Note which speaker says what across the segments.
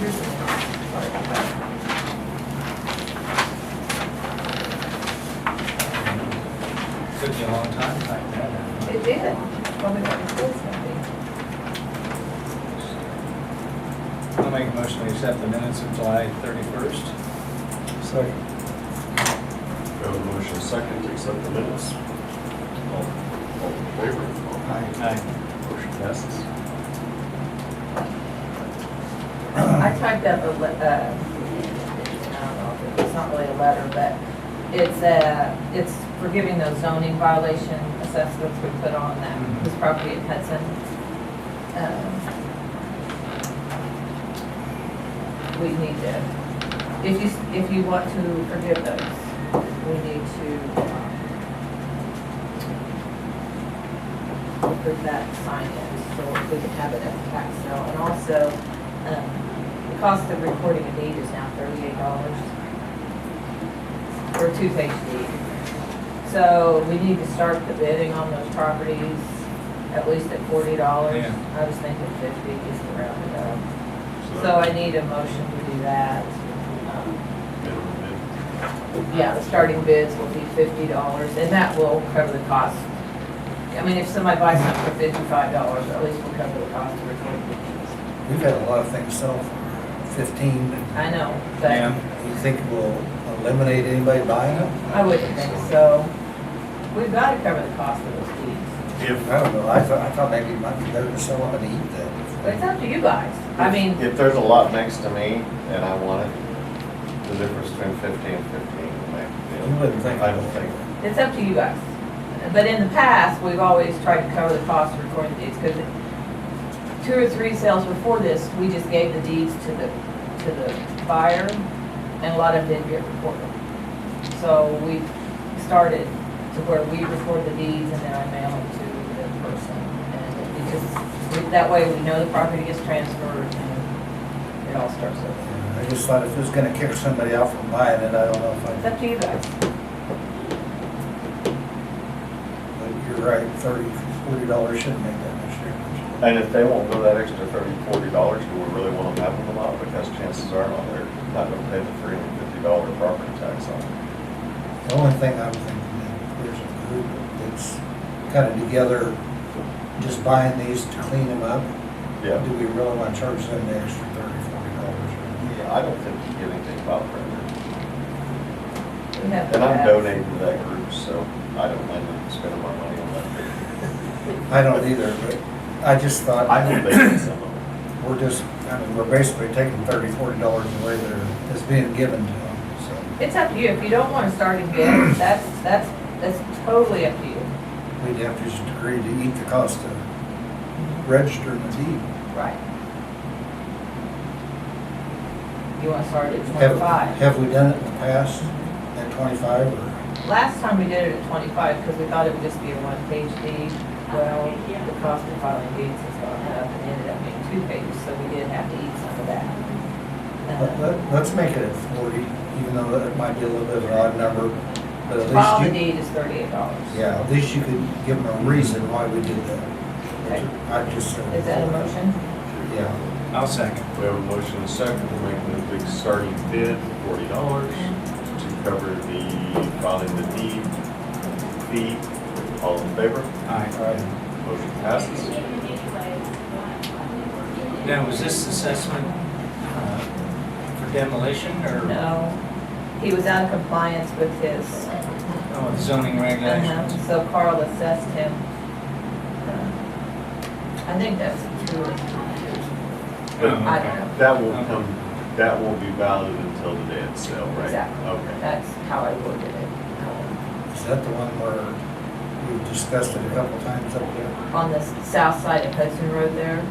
Speaker 1: Here's the sorry about that.
Speaker 2: Took you a long time to type that out.
Speaker 1: It did. Probably what it says something.
Speaker 2: I'll make a motion to accept the minutes of July 31st.
Speaker 3: Second.
Speaker 4: We have a motion second to accept the minutes. All in favor?
Speaker 2: Aye.
Speaker 4: Motion passes.
Speaker 1: I typed up a, I don't know, it's not really a letter, but it's for giving those zoning violation assessments we put on that, this property in Hudson. We need to, if you want to forgive those, we need to put that sign in so we can have it at the tax sale. And also, the cost of recording a deed is now $38 for a two-page deed. So we need to start the bidding on those properties at least at $40.
Speaker 2: Yeah.
Speaker 1: I was thinking 50 just to round it up. So I need a motion to do that.
Speaker 4: Minimum bid.
Speaker 1: Yeah, the starting bids will be $50 and that will cover the cost. I mean, if somebody buys something for $55, at least we'll cover the cost of recording the deeds.
Speaker 3: We've had a lot of things sell for 15.
Speaker 1: I know, but
Speaker 2: Yeah.
Speaker 3: You think we'll eliminate anybody buying them?
Speaker 1: I wouldn't think so. We've got to cover the cost of those deeds.
Speaker 3: I don't know, I thought maybe it might be better to sell them and eat them.
Speaker 1: But it's up to you guys. I mean,
Speaker 5: If there's a lot next to me and I want it, the difference between 50 and 15 will make a
Speaker 3: You
Speaker 5: deal.
Speaker 3: wouldn't think.
Speaker 5: I don't think.
Speaker 1: it's up to you guys. But in the past, we've always tried to cover the cost of recording deeds because 2 or 3 sales before this, we just gave the deeds to the buyer and a lot of them didn't get recorded. So we started to where we record the deeds and then I mail them to the person. And it just, that way we know the property gets transferred and it all starts over.
Speaker 3: I just thought if it was gonna kick somebody out from buying it, I don't know if
Speaker 1: It's
Speaker 3: I'd,
Speaker 1: up to you guys.
Speaker 3: but you're right, $30, $40 shouldn't make that much difference.
Speaker 5: And if they won't go that extra $30, $40, do we really want them having them out? Because chances are they're not going to pay the $350 property tax on it.
Speaker 3: The only thing I'm thinking that there's a group that's kind of together, just buying these to clean them up.
Speaker 5: Yeah.
Speaker 3: Do we really want to charge them the extra $30, $40?
Speaker 5: Yeah, I don't think you get anything about it.
Speaker 1: We have
Speaker 5: And I'm
Speaker 1: to
Speaker 5: donating to that group, so I don't mind them spending my money on that.
Speaker 3: I don't either, but I just thought.
Speaker 5: I hope they get some of it.
Speaker 3: We're just, I mean, we're basically taking $30, $40 away that is being given to them, so.
Speaker 1: It's up to you. If you don't want to start again, that's totally up to you.
Speaker 3: We'd have to just agree to eat the cost of registering the deed.
Speaker 1: Right. You want to start at
Speaker 3: Have
Speaker 1: 25.
Speaker 3: have we done it in the past at 25 or?
Speaker 1: Last time we did it at 25 because we thought it would just be a one-page deed. Well, the cost of filing deeds has gone up and ended up being 2 pages, so we did have to eat some of that.
Speaker 3: Let's make it at 40, even though it might be a little bit of an odd number, but at
Speaker 1: File the
Speaker 3: least you,
Speaker 1: deed is $38.
Speaker 3: yeah, at least you could give them a reason why we did that.
Speaker 1: Okay.
Speaker 3: I just.
Speaker 1: Is that a motion?
Speaker 3: Yeah.
Speaker 2: I'll second.
Speaker 4: We have a motion and a second to make the big starting bid $40 to cover the filing the deed fee. All in favor?
Speaker 2: Aye.
Speaker 4: Motion passes.
Speaker 2: Now, was this assessment for demolition or
Speaker 1: No. He was out of compliance with his,
Speaker 2: zoning regulations?
Speaker 1: so Carl assessed him. I think that's true. I don't know.
Speaker 4: That will come, that won't be valid until the day of sale, right?
Speaker 1: Exactly.
Speaker 4: Okay.
Speaker 1: That's how I worded it.
Speaker 3: Is that the one where we've discussed it a couple times up there?
Speaker 1: On the south side of Hudson Road there,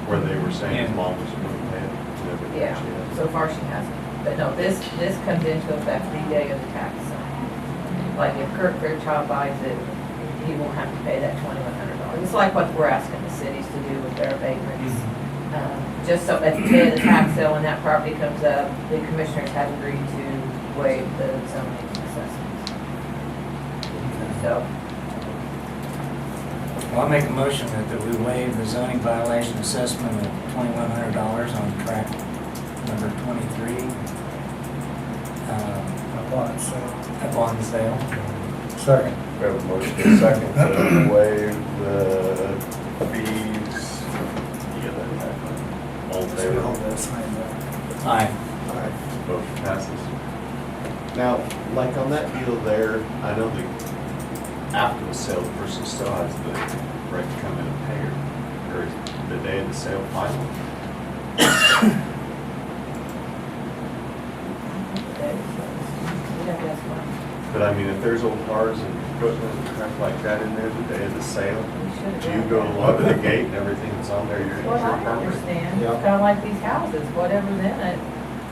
Speaker 4: Where they were saying
Speaker 2: Yeah.
Speaker 4: his mom was going to pay it. Never did
Speaker 1: yeah,
Speaker 4: she have.
Speaker 1: so far she hasn't. But no, this comes into effect the day of the tax sale. Like if Kirk Fairchild buys it, he won't have to pay that $2,100. It's like what we're asking the cities to do with their abatements. Just so at the day of the tax sale, when that property comes up, the commissioners have agreed to waive the zoning assessment. So,
Speaker 2: Well, I'll make a motion that we waive the zoning violation assessment of $2,100 on tract
Speaker 6: number 23,
Speaker 3: Upon sale.
Speaker 6: upon sale.
Speaker 3: Second.
Speaker 5: We have a motion and a second to waive the fees. You get that back? All in favor?
Speaker 3: All that signed up.
Speaker 6: Aye.
Speaker 3: Aye.
Speaker 5: Motion passes. Now, like on that deal there, I know the, after the sale, the person still has the right to come in and pay her, or is the day of the sale final.
Speaker 1: We'd have to ask Mike.
Speaker 5: But I mean, if there's old cars and equipment and crap like that in there the day of the sale,
Speaker 1: We should
Speaker 5: do
Speaker 1: have
Speaker 5: you go
Speaker 1: done that.
Speaker 5: look at the gate and everything that's on there, you're
Speaker 1: Well, I
Speaker 5: permanent?
Speaker 1: understand,
Speaker 3: Yeah.
Speaker 1: it's kind of like these houses, whatever's in it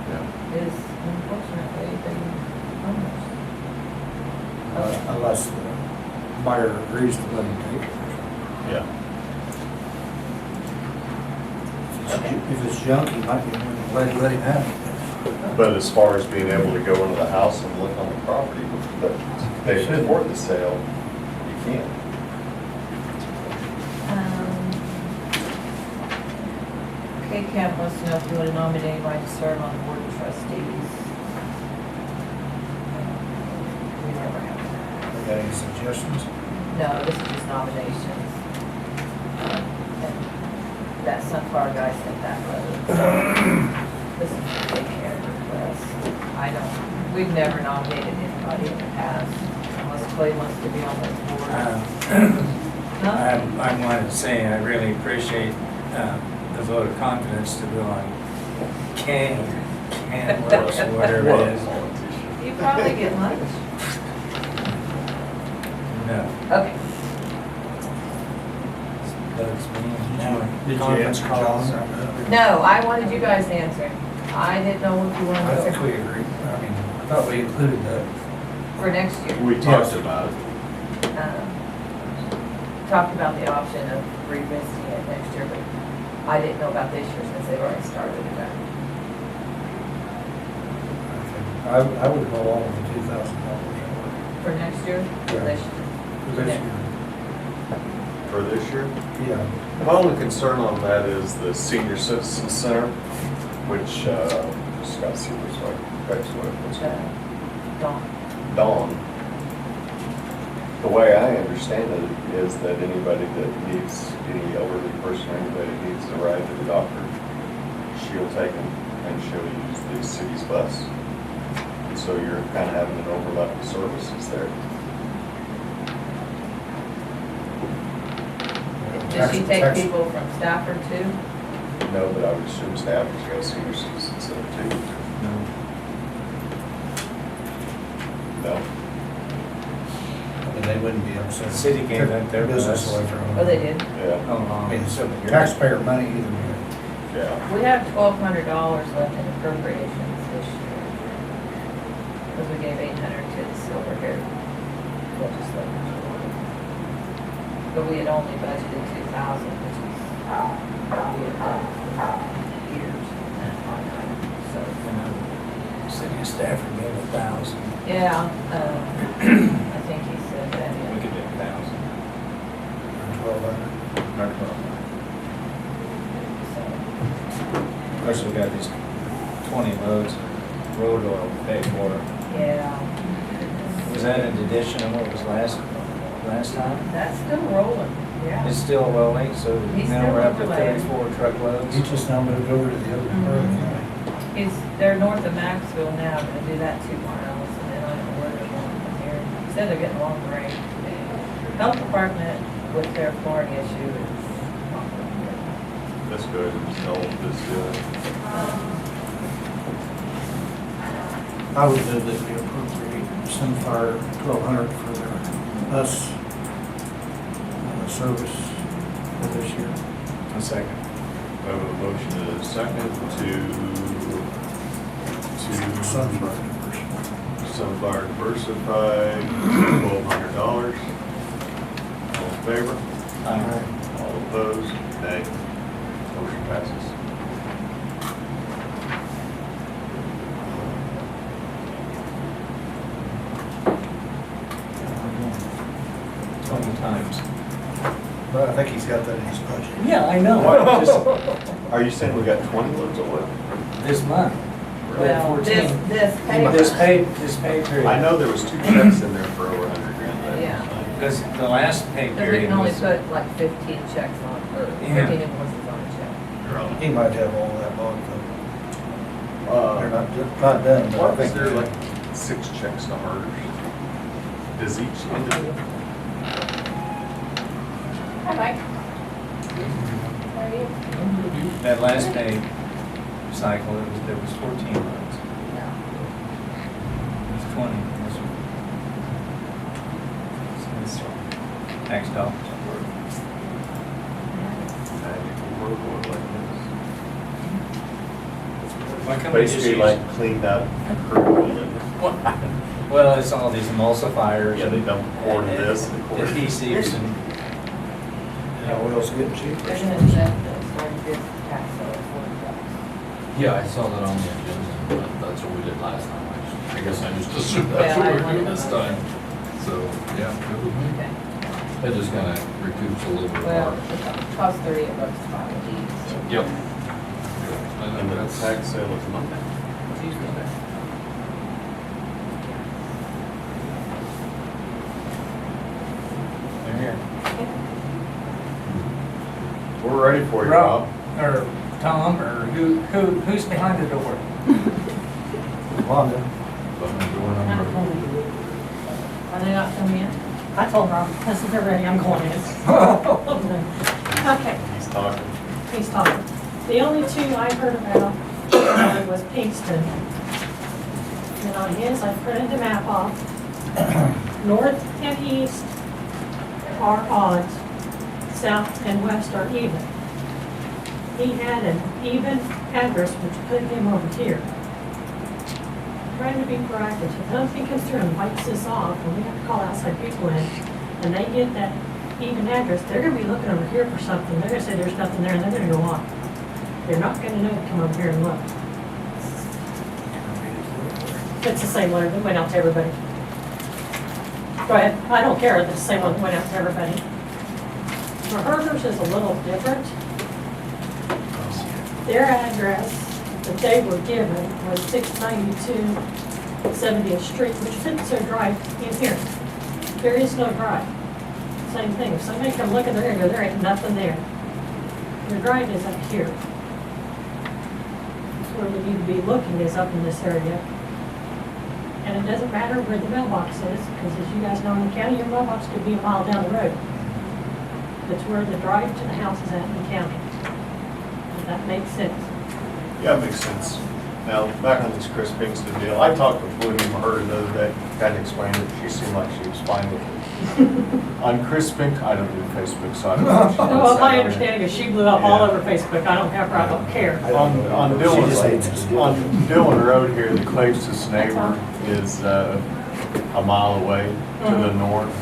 Speaker 5: Yeah.
Speaker 1: is unfortunately the owner's.
Speaker 3: Unless the buyer agrees to let him take it.
Speaker 5: Yeah.
Speaker 3: If it's junk, he might be willing to let him have it.
Speaker 5: But as far as being able to go into the house and look on the property, the day before the sale, you can't.
Speaker 1: K-Camp wants to know if you want to nominate anybody to serve on the board of trustees. We never have that.
Speaker 3: Got any suggestions?
Speaker 1: No, this is just nominations. And that Sunflower guy sent that letter. This is a big care request. I don't, we've never nominated anybody in the past, unless Clay wants to be on this board. Huh?
Speaker 6: I wanted to say, I really appreciate the vote of confidence to go on Canworks, or whatever
Speaker 5: What
Speaker 6: it
Speaker 5: a
Speaker 6: is.
Speaker 5: politician.
Speaker 1: You probably get lunch.
Speaker 6: No,
Speaker 1: Okay.
Speaker 6: bugs me.
Speaker 3: Did you
Speaker 6: Conference
Speaker 3: answer
Speaker 6: calls.
Speaker 3: John?
Speaker 1: No, I wanted you guys to answer. I didn't know if you
Speaker 3: I
Speaker 1: wanted
Speaker 3: think
Speaker 1: to,
Speaker 3: we agree. I mean, I thought we included that.
Speaker 1: for next year.
Speaker 5: We talked about it.
Speaker 1: Talked about the option of revisiting it next year, but I didn't know about this year since they've already started it.
Speaker 3: I would go along with the $2,000.
Speaker 1: For next year, for this year.
Speaker 3: For this year.
Speaker 5: For this year?
Speaker 3: Yeah.
Speaker 5: My only concern on that is the senior citizen center, which, Scott Seaver's like, that's what it was.
Speaker 1: Dawn.
Speaker 5: Dawn. The way I understand it is that anybody that needs, any elderly person or anybody that needs to ride to the doctor, she'll take them and she'll use the city's bus. And so you're kind of having an overlap of services there.
Speaker 1: Does she take people from Stafford too?
Speaker 5: No, but I would assume Stafford's got a senior citizen center too. No?
Speaker 3: I mean, they wouldn't be upset.
Speaker 6: The city gave up their
Speaker 3: business
Speaker 6: bus.
Speaker 3: away from them.
Speaker 1: Oh, they did?
Speaker 5: Yeah,
Speaker 6: How long?
Speaker 3: I mean, it's
Speaker 6: So you're-
Speaker 3: taxpayer money either way.
Speaker 5: yeah.
Speaker 1: We have $1,200 left in appropriations this year. Because we gave 800 to the Silver Hair legislature. But we had only budgeted 2,000, which is, we had done for years. So,
Speaker 6: City of Stafford gave 1,000.
Speaker 1: yeah, I think he said that,
Speaker 6: We
Speaker 1: yeah.
Speaker 6: could do 1,000.
Speaker 3: 1,200.
Speaker 1: So,
Speaker 2: Of course, we got these 20 loads of road oil to pay for.
Speaker 1: yeah.
Speaker 6: Was that in addition to what was last time?
Speaker 1: That's still rolling, yeah.
Speaker 6: It's still rolling, so
Speaker 1: He's
Speaker 6: now
Speaker 1: still
Speaker 6: we're up to
Speaker 1: overlaying.
Speaker 6: 34 truckloads.
Speaker 3: He just now moved over to the other part of the county.
Speaker 1: They're north of Maxville now, gonna do that 2 miles, and then I don't know where they're going from here. He said they're getting along great. Health department with their flooring issue is not looking good.
Speaker 5: That's good. No, this,
Speaker 3: I would move that we appropriate Sunfire 1,200 for their bus service for this year.
Speaker 6: A second.
Speaker 5: I have a motion and a second to
Speaker 3: Sunfire.
Speaker 5: Sunfire Diversified, $1,200. All in favor? All opposed? Nay. Motion passes.
Speaker 6: Times.
Speaker 3: But I think he's got that in his budget.
Speaker 6: Yeah, I know.
Speaker 4: Are you saying we got 20 loads of oil?
Speaker 6: This month. We had
Speaker 1: Well,
Speaker 6: 14.
Speaker 1: this pay.
Speaker 6: This pay period.
Speaker 4: I know there was 2 checks in there for over 100 grand.
Speaker 1: Yeah.
Speaker 6: Because the last pay
Speaker 1: Because we
Speaker 6: period
Speaker 1: can only
Speaker 6: was,
Speaker 1: put like 15 checks on, or
Speaker 6: Yeah.
Speaker 1: 15 invoices on a check.
Speaker 3: He might have all that log though. They're not done, but I
Speaker 4: What is
Speaker 3: think
Speaker 4: there, like 6 checks to hers? Does each individual?
Speaker 7: Hi, Mike. How are you?
Speaker 6: that last pay cycle, there was 14 loads.
Speaker 1: Yeah.
Speaker 6: It was 20. This one. So it's tax dollars.
Speaker 4: Magical road oil like
Speaker 6: Why
Speaker 4: this?
Speaker 6: can't we just
Speaker 4: Basically
Speaker 6: use-
Speaker 4: like cleaned up crude and,
Speaker 6: Well, it's all these emulsifiers.
Speaker 4: yeah, they dump poured this and poured.
Speaker 6: Adhesives and,
Speaker 3: oil's getting cheap.
Speaker 1: They're gonna accept this, or this tax bill at $40.
Speaker 8: Yeah, I saw that on the agenda, but that's what we did last time. I guess I just assumed
Speaker 1: Yeah,
Speaker 8: that's what
Speaker 1: I
Speaker 8: we're doing
Speaker 1: wanted
Speaker 8: this
Speaker 1: to-
Speaker 8: time. So, yeah, good with me.
Speaker 1: Okay.
Speaker 8: That just kind of recoups a little bit
Speaker 1: Well,
Speaker 8: more.
Speaker 1: it costs $38 to file a deed, so.
Speaker 8: Yep.
Speaker 4: And the tax sale is Monday.
Speaker 1: Tuesday.
Speaker 6: they're here.
Speaker 4: We're ready for you,
Speaker 6: Rob,
Speaker 4: Rob.
Speaker 6: or Tom, or who's behind the door?
Speaker 3: Wanda.
Speaker 8: But I'm going on.
Speaker 1: Are they not coming in?
Speaker 7: I told Rob, I said, they're ready, I'm going in. Okay,
Speaker 4: He's talking.
Speaker 7: he's talking. The only two I heard about was Pinkston. And on his, I printed the map off. North and east are odds, south and west are even. He had an even address, which put him over here. Trying to be proactive, if something comes through and wipes this off, and we have to call outside people in, and they get that even address, they're gonna be looking over here for something, they're gonna say there's nothing there, and they're gonna go on. They're not gonna know to come over here and look. It's the same letter that went out to everybody. Go ahead, I don't care, it's the same one that went out to everybody. Hers is a little different. Their address that they were given was 692 70th Street, which fits their drive in here. There is no drive. Same thing, if somebody come looking, they're gonna go, there ain't nothing there. The drive is up here. That's where we need to be looking, is up in this area. And it doesn't matter where the mailbox is, because as you guys know in the county, your mailbox could be a mile down the road. That's where the drive to the house is at in the county. If that makes sense.
Speaker 4: Yeah, it makes sense. Now, back on this Chris Pinkston deal, I talked with William her the other day, kind of explained it, she seemed like she was fine with it. On Chris Pinkston, I don't do Facebook, so I don't know. what she
Speaker 7: Well,
Speaker 4: wants
Speaker 7: my
Speaker 4: to say.
Speaker 7: understanding is she blew up all
Speaker 4: Yeah.
Speaker 7: over Facebook. I don't have her, I don't care.
Speaker 4: On
Speaker 3: She just hates us.
Speaker 4: Dillon, on Dillon Road here, the closest neighbor is a mile away to the
Speaker 7: Mhm.
Speaker 4: north.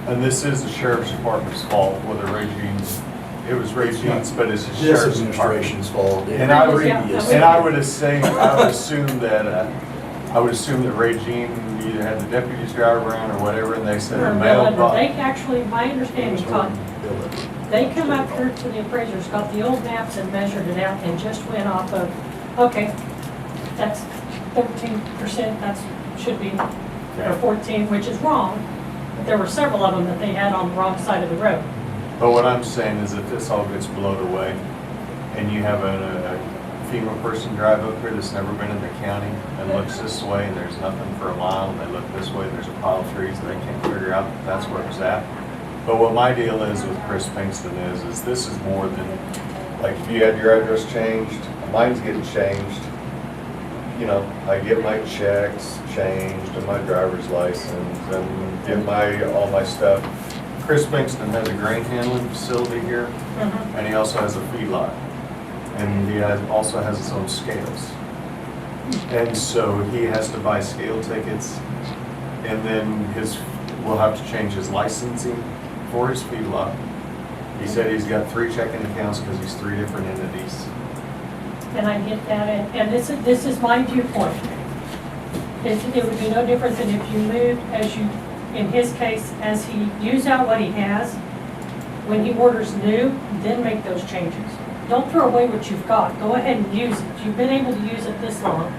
Speaker 4: And this is the sheriff's department's fault, whether Regine's, it was Regine's, but it's the
Speaker 9: This
Speaker 4: sheriff's department.
Speaker 9: administration's fault.
Speaker 4: And I would,
Speaker 7: Previous,
Speaker 4: and I would assume that Regine either had the deputies drive around or whatever, and they said the
Speaker 7: Or
Speaker 4: mail
Speaker 7: Bill,
Speaker 4: box.
Speaker 7: they actually, my understanding, Todd, they come up here to the appraisers, got the old maps and measured it out and just went off of, okay, that's 13%, that's, should be, or 14, which is wrong. But there were several of them that they had on the wrong side of the road.
Speaker 4: But what I'm saying is if this all gets blown away, and you have a female person drive up here that's never been in the county and looks this way, and there's nothing for a mile, and they look this way, and there's a pile of trees, and they can't figure out that that's where it was at. But what my deal is with Chris Pinkston is this is more than, like, if you had your address changed, mine's getting changed. You know, I get my checks changed and my driver's license and get all my stuff. Chris Pinkston has a grain handling facility here, and he also has a feedlot. And he also has his own scales. And so he has to buy scale tickets, and then we'll have to change his licensing for his feedlot. He said he's got 3 checking accounts because he's 3 different entities.
Speaker 7: And I get that, and this is my viewpoint. It would be no different than if you moved, as you, in his case, as he used out what he has, When he orders new, then make those changes. Don't throw away what you've got. Go ahead and use it. You've been able to use it this long.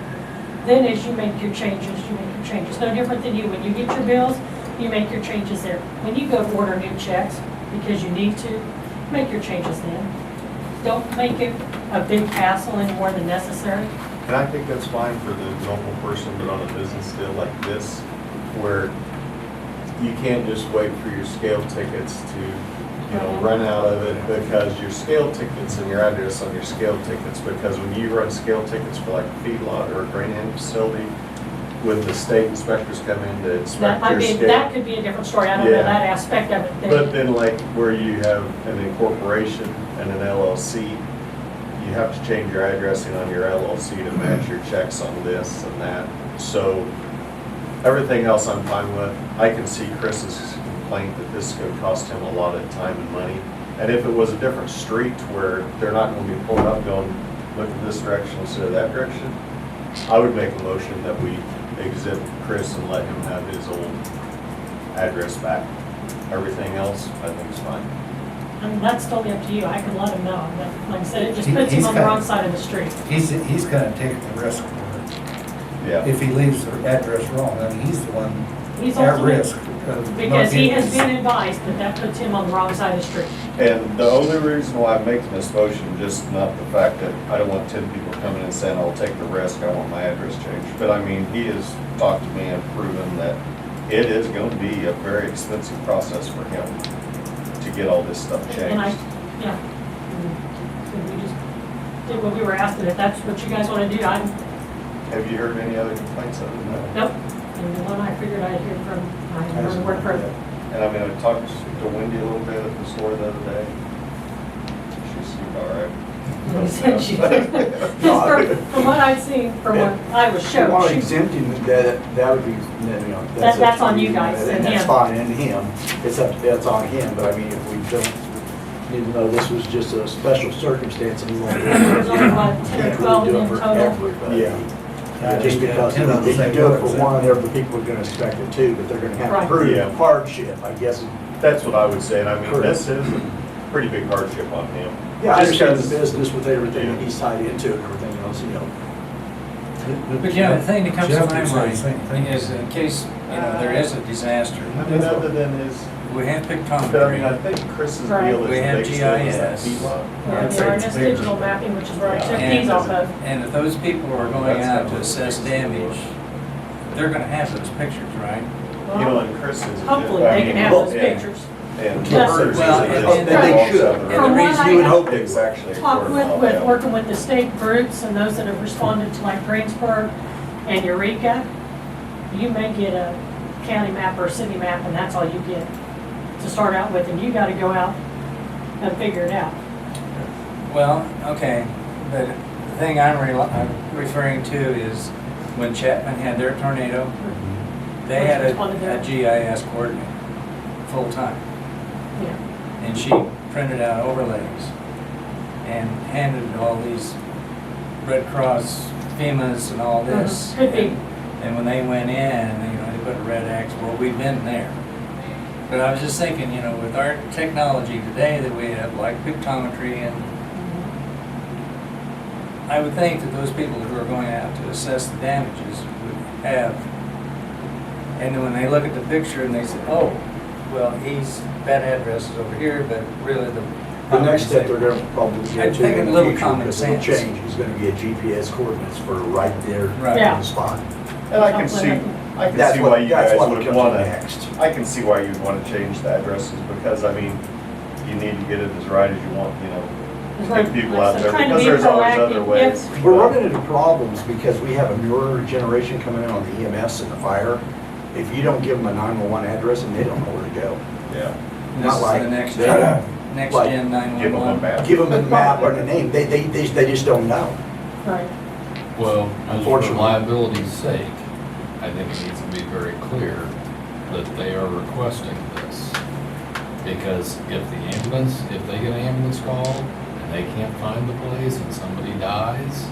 Speaker 7: Then as you make your changes, you make your changes. No different than you. When you get your bills, you make your changes there. When you go to order new checks, because you need to, make your changes then. Don't make it a big hassle any more than necessary.
Speaker 4: And I think that's fine for the normal person, but on a business deal like this, where you can't just wait for your scale tickets to, run out of it, because your scale tickets and your address on your scale tickets, because when you run scale tickets for like a feedlot or a grain handling facility, when the state inspectors come in to
Speaker 7: That
Speaker 4: inspect
Speaker 7: might
Speaker 4: your
Speaker 7: be,
Speaker 4: scale.
Speaker 7: that could be a different story. I don't know
Speaker 4: Yeah.
Speaker 7: that aspect of it.
Speaker 4: But then like where you have an incorporation and an LLC, you have to change your addressing on your LLC to match your checks on this and that. So everything else I'm fine with. I can see Chris's complaint that this is gonna cost him a lot of time and money. And if it was a different street where they're not gonna be pulling up going, look in this direction instead of that direction, I would make a motion that we exempt Chris and let him have his old address back. Everything else, I think is fine.
Speaker 7: I mean, that's totally up to you. I can let him know. But like I said, it just
Speaker 3: He-
Speaker 7: puts him
Speaker 3: he's
Speaker 7: on the
Speaker 3: got-
Speaker 7: wrong side of the street.
Speaker 3: He's gonna take the risk for it.
Speaker 4: Yeah.
Speaker 3: If he leaves the address wrong, I mean, he's the one
Speaker 7: He's
Speaker 3: at
Speaker 7: ultimately,
Speaker 3: risk of
Speaker 7: because
Speaker 3: not
Speaker 7: he
Speaker 3: getting
Speaker 7: has
Speaker 3: his-
Speaker 7: been advised that that puts him on the wrong side of the street.
Speaker 4: And the only reason why I'm making this motion, just not the fact that I don't want 10 people coming and saying, I'll take the risk, I want my address changed. But I mean, he has talked to me and proven that it is going to be a very expensive process for him to get all this stuff
Speaker 7: And I,
Speaker 4: changed.
Speaker 7: yeah. So we just did what we were asked, and if that's what you guys want to do, I'm,
Speaker 4: Have you heard any other complaints other than that?
Speaker 7: nope. And the one I figured I'd hear from, I heard the word from.
Speaker 4: And I mean, I talked to Wendy a little bit at the store the other day. She seemed all right.
Speaker 7: He said she did. From what I've seen, from what I was
Speaker 9: If you want
Speaker 7: shown,
Speaker 9: to
Speaker 7: she,
Speaker 9: exempt him, that would be, that's.
Speaker 7: That's
Speaker 9: up to
Speaker 7: on you guys and
Speaker 9: And that's
Speaker 7: him.
Speaker 9: fine, and him, that's on him, but I mean, if we don't, need to know this was just a special circumstance and we want to.
Speaker 7: There's only, what, 10 or 12 in total?
Speaker 9: Yeah.
Speaker 3: I
Speaker 9: Just
Speaker 3: think,
Speaker 9: because,
Speaker 3: 10 of the
Speaker 9: if you
Speaker 3: same
Speaker 9: do it
Speaker 3: words,
Speaker 9: for
Speaker 3: yeah.
Speaker 9: one, other people are gonna expect it too, but they're gonna have
Speaker 7: Right.
Speaker 9: to prove
Speaker 4: Yeah.
Speaker 9: hardship, I guess.
Speaker 4: That's what I would say. And I mean,
Speaker 9: Correct.
Speaker 4: this is a pretty big hardship on him.
Speaker 9: Yeah, I
Speaker 4: Just
Speaker 9: understand the
Speaker 4: 'cause-
Speaker 9: business with everything that he's tied into and everything else,
Speaker 6: But the thing that comes to
Speaker 3: Jeff
Speaker 6: my
Speaker 3: would say the same
Speaker 6: mind
Speaker 3: thing.
Speaker 6: is in case, there is a disaster,
Speaker 4: I mean, other than his,
Speaker 6: we have
Speaker 4: but I mean, I
Speaker 6: pictometry.
Speaker 4: think Chris's
Speaker 7: Right.
Speaker 4: deal is
Speaker 6: We have
Speaker 4: big still is that
Speaker 6: GIS.
Speaker 4: feedlot.
Speaker 7: Yeah, the RNS digital mapping, which is where I took these off of.
Speaker 6: And if those people are going out to assess damage, they're gonna have those pictures, right?
Speaker 4: You know, and Chris is.
Speaker 7: Hopefully, they can have those pictures.
Speaker 4: And
Speaker 7: That's-
Speaker 4: Chris is
Speaker 6: Well,
Speaker 4: a-
Speaker 6: and
Speaker 9: they should.
Speaker 6: And the
Speaker 7: From what
Speaker 6: reason
Speaker 7: I
Speaker 9: you would
Speaker 7: have
Speaker 9: hope they
Speaker 4: It's
Speaker 9: would.
Speaker 4: actually. a
Speaker 7: talked
Speaker 4: quarter
Speaker 7: with,
Speaker 4: mile
Speaker 7: with
Speaker 4: down.
Speaker 7: working with the state groups and those that have responded to like Greensburg and Eureka, you may get a county map or a city map, and that's all you get to start out with, and you gotta go out and figure it out.
Speaker 6: Well, okay, but the thing I'm referring to is when Chapman had their tornado, they had a GIS coordinator, full-time.
Speaker 7: Yeah.
Speaker 6: And she printed out overlays and handed all these Red Cross FEMAs and all this.
Speaker 7: Could be.
Speaker 6: And when they went in, they put a red X, well, we've been there. But I was just thinking, with our technology today that we have, like pictometry, and I would think that those people who are going out to assess the damages would have, and then when they look at the picture and they say, oh, well, that address is over here, but really
Speaker 9: The next step they're gonna probably
Speaker 6: I
Speaker 9: get to
Speaker 6: think
Speaker 9: in
Speaker 6: a
Speaker 9: the
Speaker 6: little
Speaker 9: future,
Speaker 6: common
Speaker 9: because it'll
Speaker 6: sense.
Speaker 9: change, is gonna be a GPS coordinates for right there
Speaker 6: Right.
Speaker 7: Yeah.
Speaker 9: on the spot.
Speaker 4: And I can see
Speaker 9: That's
Speaker 4: why you
Speaker 9: that's
Speaker 4: guys
Speaker 9: what
Speaker 4: would
Speaker 9: comes
Speaker 4: wanna,
Speaker 9: next.
Speaker 4: I can see why you'd wanna change the addresses, because I mean, you need to get it as right as you want, get people out there,
Speaker 7: Trying to
Speaker 4: because
Speaker 7: be
Speaker 4: there's always
Speaker 7: proactive,
Speaker 4: other ways.
Speaker 7: yes.
Speaker 9: We're running into problems because we have a newer generation coming in on the EMS and the fire. If you don't give them a 911 address, and they don't know where to go.
Speaker 4: Yeah.
Speaker 6: This
Speaker 9: Not
Speaker 6: is
Speaker 9: like
Speaker 6: the next
Speaker 9: that.
Speaker 6: next
Speaker 9: Like,
Speaker 6: gen
Speaker 4: Give them a
Speaker 6: 911.
Speaker 4: map.
Speaker 9: Give them a map or a name, they just don't know.
Speaker 7: Right.
Speaker 8: Well, just for
Speaker 9: Unfortunately.
Speaker 8: liability's sake, I think it needs to be very clear that they are requesting this. Because if they get an ambulance call and they can't find the place and somebody dies,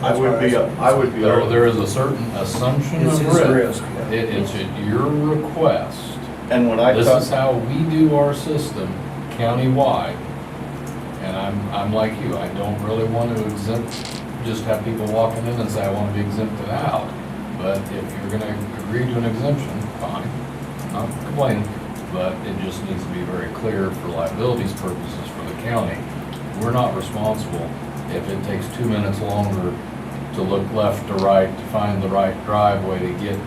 Speaker 4: I would be.
Speaker 8: there is a certain assumption
Speaker 3: It's
Speaker 8: of
Speaker 3: his
Speaker 8: risk.
Speaker 3: risk, yeah.
Speaker 8: It's at your request
Speaker 5: And when I
Speaker 8: This
Speaker 5: talk.
Speaker 8: is how we do our system countywide. And I'm like you, I don't really want to exempt, just have people walking in and say, I want to be exempted out. But if you're gonna agree to an exemption, fine, I'm not complaining, but it just needs to be very clear for liabilities purposes for the county. We're not responsible if it takes 2 minutes longer to look left to right to find the right driveway to get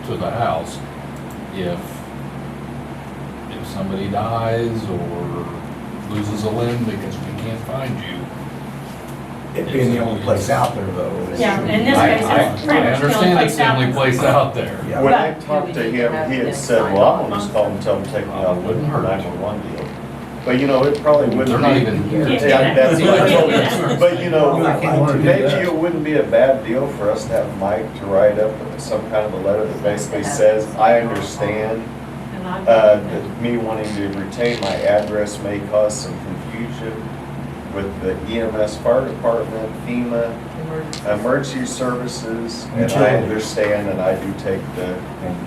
Speaker 8: to the house. If somebody dies or loses a limb because we can't find you.
Speaker 9: It being the only place out there though. is-
Speaker 7: Yeah, in this
Speaker 8: I
Speaker 7: case, it's pretty
Speaker 8: I
Speaker 7: much the only
Speaker 8: understand it's
Speaker 7: place
Speaker 8: the
Speaker 7: out
Speaker 8: only
Speaker 7: there.
Speaker 8: place out there.
Speaker 9: Yeah.
Speaker 5: When I
Speaker 1: But
Speaker 5: talked
Speaker 1: do
Speaker 5: to
Speaker 1: we need to
Speaker 5: him,
Speaker 1: have
Speaker 5: he had
Speaker 1: this
Speaker 5: said,
Speaker 1: signed
Speaker 5: well,
Speaker 1: off
Speaker 5: I'm gonna just
Speaker 1: on?
Speaker 5: call him, tell him to take me out with
Speaker 8: Wouldn't
Speaker 5: her
Speaker 8: hurt.
Speaker 5: 911 deal. But you know, it probably wouldn't be.
Speaker 8: They're not even here.
Speaker 5: Yeah, that's what I told
Speaker 7: Yeah.
Speaker 5: him. But you know,
Speaker 3: I can't wanna do
Speaker 5: maybe
Speaker 3: that.
Speaker 5: it wouldn't be a bad deal for us to have Mike to write up some kind of a letter that basically says, I understand
Speaker 7: And I-
Speaker 5: that me wanting to retain my address may cause some confusion with the EMS fire department, FEMA, emergency services, and I understand and I do take the,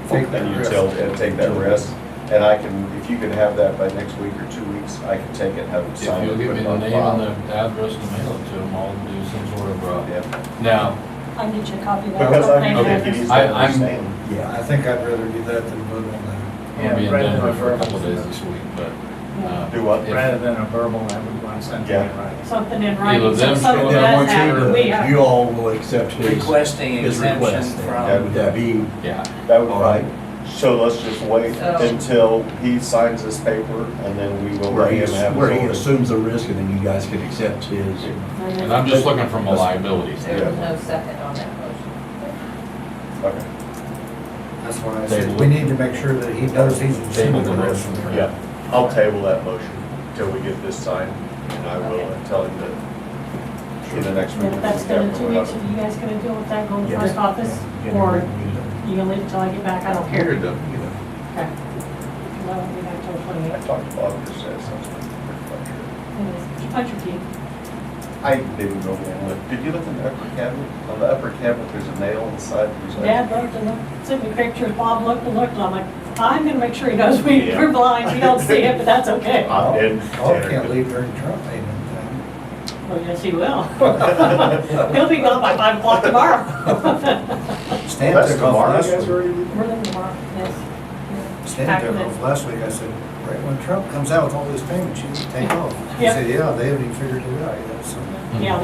Speaker 3: Take that
Speaker 5: and
Speaker 3: risk.
Speaker 5: take that risk. And I can, if you can have that by next week or 2 weeks, I can take it and have it
Speaker 8: If
Speaker 5: signed
Speaker 8: you'll
Speaker 5: and
Speaker 8: give
Speaker 5: put
Speaker 8: me
Speaker 5: it
Speaker 8: the
Speaker 5: on
Speaker 8: name
Speaker 5: file.
Speaker 8: and the address to mail it to them, I'll do some sort of,
Speaker 5: Yeah.
Speaker 8: now,
Speaker 7: I can get you a copy of that.
Speaker 5: Because I
Speaker 7: Name
Speaker 5: think
Speaker 7: and
Speaker 5: he needs
Speaker 7: address.
Speaker 5: to
Speaker 8: I'm-
Speaker 5: understand.
Speaker 9: Yeah.
Speaker 3: I think I'd rather do that than vote on that.
Speaker 8: I'll be in
Speaker 2: rather than
Speaker 8: Denver for a
Speaker 2: verbal.
Speaker 8: couple of days this week, but,
Speaker 5: Do what?
Speaker 8: if-
Speaker 2: Rather than a verbal, I would want something
Speaker 5: Yeah.
Speaker 2: in writing.
Speaker 7: Something in
Speaker 8: Either
Speaker 7: writing, so
Speaker 8: them
Speaker 7: something
Speaker 8: showing
Speaker 9: And
Speaker 8: up
Speaker 9: then
Speaker 7: does
Speaker 9: once
Speaker 7: happen, we have.
Speaker 9: you all will accept his
Speaker 6: Requesting
Speaker 9: his
Speaker 6: exemption
Speaker 9: request then.
Speaker 6: from.
Speaker 9: Would that be,
Speaker 8: yeah.
Speaker 5: That would be
Speaker 9: All right.
Speaker 5: fine. So let's just wait
Speaker 1: So-
Speaker 5: until he signs this paper and then we will
Speaker 9: where
Speaker 5: let
Speaker 9: he,
Speaker 5: him have
Speaker 9: where he
Speaker 5: his order.
Speaker 9: assumes the risk and then you guys can accept his?
Speaker 8: And I'm just looking from a liability
Speaker 1: There was
Speaker 8: standpoint.
Speaker 1: no second on that motion.
Speaker 5: Okay.
Speaker 3: That's why I said,
Speaker 8: Table
Speaker 3: we
Speaker 8: it.
Speaker 3: need to make sure that he knows he's
Speaker 8: Table
Speaker 3: assuming
Speaker 8: the
Speaker 3: the risk.
Speaker 8: motion.
Speaker 5: Yeah, I'll table that motion till we get this signed and I will tell him that in the next week.
Speaker 7: If that's gonna 2 weeks, are you guys gonna deal with that, go to the
Speaker 9: Yeah.
Speaker 7: post office? Or you gonna leave it till I get back? I don't care. Okay. 'Cause I won't be back till
Speaker 5: I
Speaker 7: 28th.
Speaker 5: talked to Bob just said something.
Speaker 7: Did you punch your key?
Speaker 5: I didn't go in and look. Did you look in the upper cabinet? On the upper cabinet, there's a nail inside.
Speaker 7: Dad looked and looked, sent me pictures, Bob looked and looked, and I'm like, I'm gonna make sure he knows
Speaker 5: Yeah.
Speaker 7: we're blind, we don't see it, but that's okay.
Speaker 5: I did.
Speaker 3: Oh, can't leave during Trump payment time.
Speaker 7: Well, yes, he will. He'll be gone by 5 o'clock tomorrow.
Speaker 3: Stan
Speaker 5: That's
Speaker 3: took off
Speaker 5: tomorrow.
Speaker 3: last
Speaker 5: You guys
Speaker 3: week.
Speaker 5: already leaving?
Speaker 7: We're leaving tomorrow, yes.
Speaker 3: Stan
Speaker 7: Packing
Speaker 3: took
Speaker 7: it.
Speaker 3: off last week. I said, right when Trump comes out with all his payments, you can take off. He
Speaker 7: Yeah.
Speaker 3: said, yeah, they haven't even figured it out yet, so.
Speaker 7: Yeah,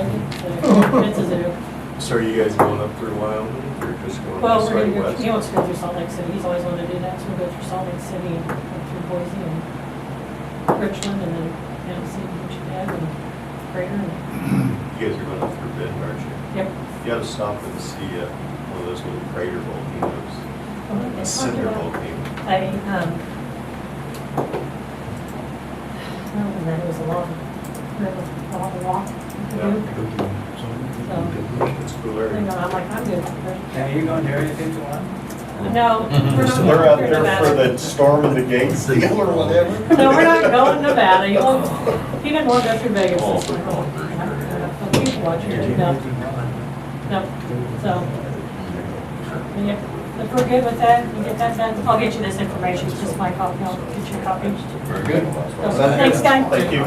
Speaker 7: it's a zoo.
Speaker 5: So are you guys going up through Wyoming or just going
Speaker 7: Well,
Speaker 5: this
Speaker 7: we're
Speaker 5: way
Speaker 7: gonna go,
Speaker 5: west?
Speaker 7: he wants to go through Salt Lake City, he's always wanted to do that, so we'll go through Salt Lake City and up through Boise and Richland and then, see Wichita and Crater and,
Speaker 5: You guys are going up through Bend, aren't you?
Speaker 7: yep.
Speaker 5: You ought to stop and see one of those little crater volcanoes, a
Speaker 7: It's
Speaker 5: cinder
Speaker 7: not too
Speaker 5: volcano.
Speaker 7: bad. Well, and then it was a long walk to do.
Speaker 5: It's cool
Speaker 7: You
Speaker 5: area.
Speaker 7: know, I'm like, I'm good.
Speaker 6: Now, you going to Area 51?
Speaker 7: No, we're not.
Speaker 5: So they're out
Speaker 7: going
Speaker 5: there
Speaker 7: to
Speaker 5: for
Speaker 7: Nevada.
Speaker 5: the storm of the gates deal or whatever?
Speaker 7: No, we're not going to Nevada. He didn't want to go through Vegas
Speaker 8: Oh,
Speaker 7: this
Speaker 8: for
Speaker 7: time.
Speaker 8: God, very
Speaker 7: No, people watching it, no. No, so. Yeah, if we're good with that, you get that done, I'll get you this information, it's just my copy, I'll get you a copy.
Speaker 8: Very good.
Speaker 7: So, thanks, guys.
Speaker 5: Thank you.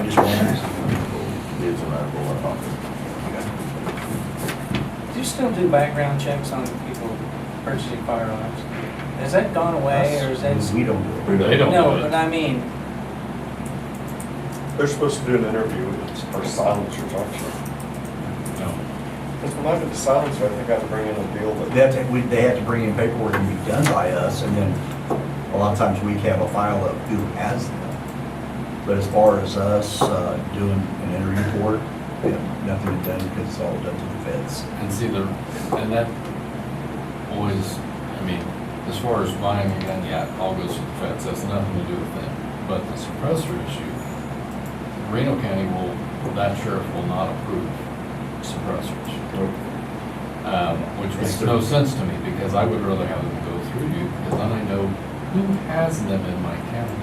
Speaker 6: Do you still do background checks on people purchasing firearms? Has that gone away, or is that?
Speaker 9: We don't do it.
Speaker 8: They don't
Speaker 6: No,
Speaker 8: do
Speaker 6: but
Speaker 8: it.
Speaker 6: I mean,
Speaker 5: They're supposed to do an interview with our silencers, aren't you?
Speaker 8: No.
Speaker 5: Because when I did the silencer, I think I had to bring in a deal that.
Speaker 9: They have to bring in paperwork and be done by us, and then a lot of times we have a file of who has them. But as far as us doing an interview for it, we have nothing done because it's all done to the feds.
Speaker 8: And see, and that always, I mean, as far as buying a gun, yeah, it all goes to the feds, that's nothing to do with them. But the suppressor issue, Reno County that sheriff will not approve suppressors. Which makes no sense to me, because I would rather have them go through you, because then I know who has them in my county.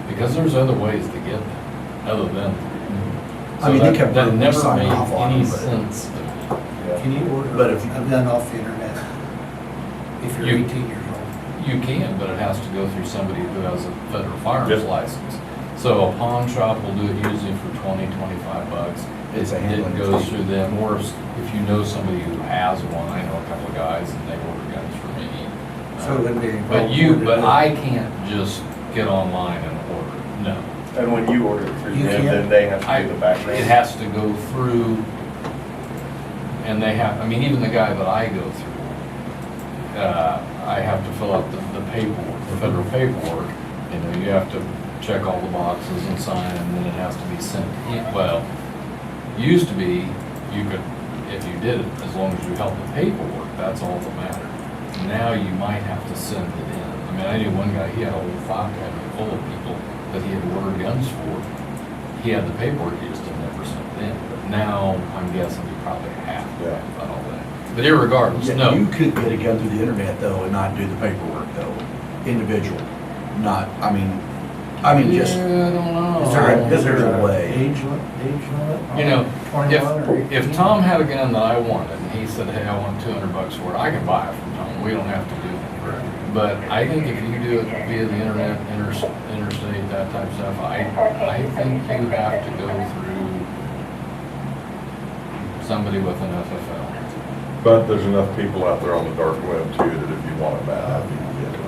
Speaker 8: Because there's other ways to get them, other than.
Speaker 9: I mean,
Speaker 8: So
Speaker 9: they can
Speaker 8: that never
Speaker 9: sign
Speaker 8: made
Speaker 9: off on
Speaker 8: any
Speaker 9: them, but-
Speaker 8: sense to me.
Speaker 5: Yeah.
Speaker 3: Can you order
Speaker 9: But if-
Speaker 3: a gun off the internet? If you're
Speaker 8: You-
Speaker 3: 18 years old.
Speaker 8: You can, but it has to go through somebody who has a federal firearms
Speaker 5: Yep.
Speaker 8: license. So a pawn shop will do it usually for 20, 25 bucks.
Speaker 9: It's a
Speaker 8: It
Speaker 9: handling
Speaker 8: goes
Speaker 9: fee.
Speaker 8: through them, or if you know somebody who has one, I know a couple of guys and they order guns for me.
Speaker 3: So it wouldn't be.
Speaker 8: But I can't just get online and order, no.
Speaker 5: And when you order it through
Speaker 3: You
Speaker 5: them,
Speaker 3: can't-
Speaker 5: then they have to do the
Speaker 8: It
Speaker 5: background.
Speaker 8: has to go through, and they have, I mean, even the guy that I go through, I have to fill out the paperwork, the federal paperwork. You know, you have to check all the boxes and sign, and then it has to be sent in. Well, used to be, you could, if you did it, as long as you held the paperwork, that's all that mattered. Now you might have to send it in. I mean, I knew one guy, he had a whole file cabinet full of people that he had ordered guns for. He had the paperwork, he just didn't ever send it in. But now, I'm guessing you probably have to
Speaker 5: Yeah.
Speaker 8: about all that. But irregardless,
Speaker 9: Yeah,
Speaker 8: no.
Speaker 9: You could get a gun through the internet though and not do the paperwork though, individual, not, I mean just,
Speaker 8: Yeah, I don't know.
Speaker 9: is there a way?
Speaker 3: Age limit?
Speaker 8: You know,
Speaker 3: 21 or 18?
Speaker 8: if Tom had a gun that I wanted, and he said, hey, I want $200 for it, I can buy it from Tom, we don't have to do anything. But I think if you do it via the internet, interstate, that type of stuff, I think you have to go through somebody with an FFL.
Speaker 10: But there's enough people out there on the dark web too, that if you want it bad, you can get it.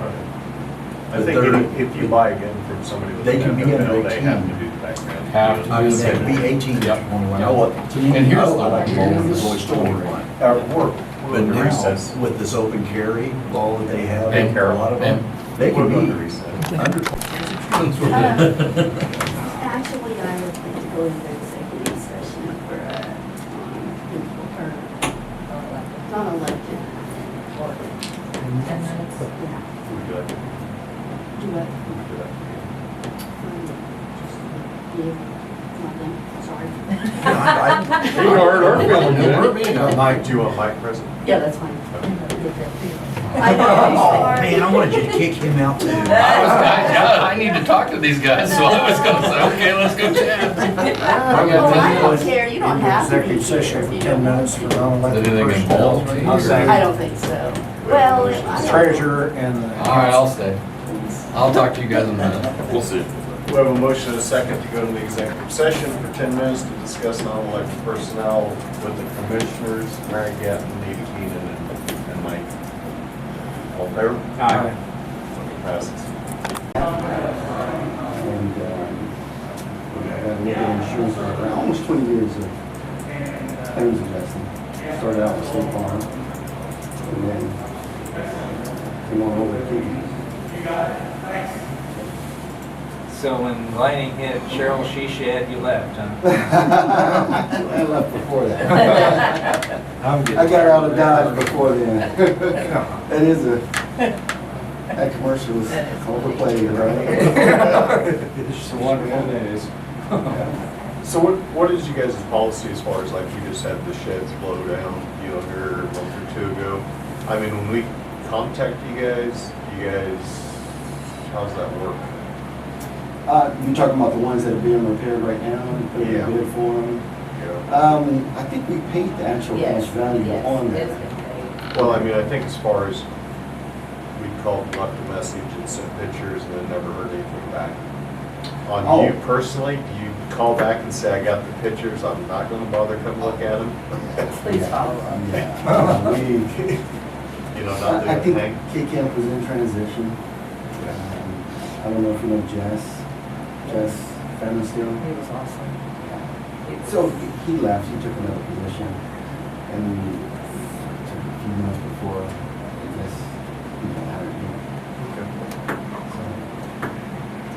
Speaker 5: I think if you buy a gun from somebody with
Speaker 9: They
Speaker 5: an
Speaker 9: can be under
Speaker 5: FFL, they have
Speaker 9: 18.
Speaker 5: to do the background.
Speaker 8: Have to
Speaker 9: I mean,
Speaker 8: do
Speaker 9: they could be 18 if
Speaker 8: Yep.
Speaker 9: you want to. I want, to me,
Speaker 8: And here's
Speaker 9: I like
Speaker 8: the-
Speaker 9: to go
Speaker 8: here's
Speaker 9: with
Speaker 8: the
Speaker 9: the Toy Story
Speaker 8: story.
Speaker 9: one.
Speaker 5: We're
Speaker 9: But
Speaker 5: going to
Speaker 9: now,
Speaker 5: recess.
Speaker 9: with this open carry law that they have,
Speaker 8: And-
Speaker 9: a lot of them, they
Speaker 5: We're
Speaker 9: can
Speaker 5: going to
Speaker 9: be
Speaker 5: recess.
Speaker 9: under.
Speaker 11: Actually, I would like to go into executive session for, non-elected.
Speaker 1: 10 minutes.
Speaker 11: Yeah.
Speaker 5: Would you like to-
Speaker 11: Do what?
Speaker 5: would you like
Speaker 11: You, nothing, sorry.
Speaker 10: You hurt our feelings,
Speaker 9: Hurt
Speaker 10: man.
Speaker 9: me.
Speaker 5: Mike, do you want Mike present?
Speaker 11: Yeah, that's fine.
Speaker 9: I
Speaker 11: know,
Speaker 9: Oh,
Speaker 11: sorry.
Speaker 9: man, I wanted you to kick him out too.
Speaker 8: I need to talk to these guys, so I was gonna say, okay, let's go chat.
Speaker 11: Well, I don't care, you don't have to. be
Speaker 3: Executive session
Speaker 11: here
Speaker 3: for
Speaker 11: if you
Speaker 3: 10
Speaker 11: don't want
Speaker 3: minutes for
Speaker 11: to.
Speaker 3: non-elected
Speaker 8: Did anything involve me?
Speaker 3: personnel.
Speaker 11: I don't think so. Well, I don't-
Speaker 3: Treasurer and the.
Speaker 8: All right, I'll stay. I'll talk to you guys in a minute.
Speaker 5: We'll see. We have a motion and a second to go to the executive session for 10 minutes to discuss non-elected personnel with the commissioners, Mary Gatton, Nita Keenan, and Mike. All in favor?
Speaker 6: Aye.
Speaker 5: Motion passes.
Speaker 12: And I've lived in insurance for almost 20 years of claims adjusting. Started out with State Farm, and then came on over to Keys.
Speaker 6: So when lightning hit Cheryl Sheshed, you left, huh?
Speaker 12: I left before that. I got out of Dodge before then. That is that commercial was overplayed, right?
Speaker 2: It's a wonderful days.
Speaker 5: So what is you guys' policy as far as like you just had the sheds blow down, you know, here a month or two ago? I mean, when we contact you guys, how's that work?
Speaker 12: You talking about the ones that are being repaired right now and put in
Speaker 5: Yeah.
Speaker 12: a bid for them?
Speaker 5: Yeah.
Speaker 12: I think we paid the actual
Speaker 1: Yes,
Speaker 12: cash value
Speaker 1: yes,
Speaker 12: on
Speaker 1: it's
Speaker 12: that.
Speaker 1: been paid.
Speaker 5: Well, I mean, I think as far as we called, left a message and sent pictures and then never heard anything back. On
Speaker 12: Oh.
Speaker 5: you personally, do you call back and say, I got the pictures, I'm not gonna bother come look at them?
Speaker 1: Please follow up.
Speaker 12: Yeah.
Speaker 5: You know, not
Speaker 12: I
Speaker 5: doing
Speaker 12: think
Speaker 5: a thing?
Speaker 12: K-Camp was in transition. I don't know if you know Jess Fennestiel.
Speaker 1: He was awesome.
Speaker 12: So he left, he took another position, and we took a few months before, I guess, hired him. So,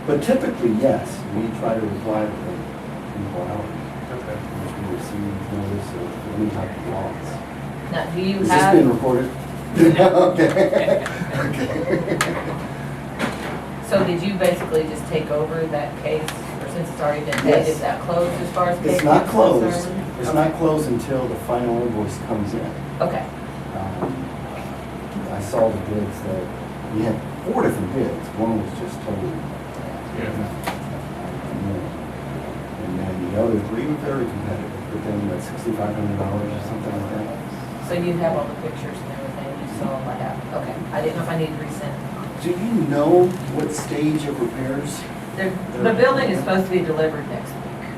Speaker 12: but typically, yes, we try to reply within 24 hours.
Speaker 5: Okay.
Speaker 12: If we receive notice of any type of loss.
Speaker 1: Now, do you
Speaker 12: Is this being
Speaker 1: have,
Speaker 12: recorded? Okay. Okay.
Speaker 1: so did you basically just take over that case, or since it's already been paid,
Speaker 12: Yes.
Speaker 1: is that closed as far as case
Speaker 12: It's not
Speaker 1: is
Speaker 12: closed.
Speaker 1: concerned?
Speaker 12: It's
Speaker 1: Okay.
Speaker 12: not closed until the final invoice comes in.
Speaker 1: Okay,
Speaker 12: I saw the bids that, we had 4 different bids. One was just totally, and then the other 3 were very competitive, but then at $6,500 or something like that.
Speaker 1: so you have all the pictures and everything, you saw what happened, okay. I didn't know if I needed to resend.
Speaker 12: Do you know what stage of repairs?
Speaker 1: The building is supposed to be delivered next week,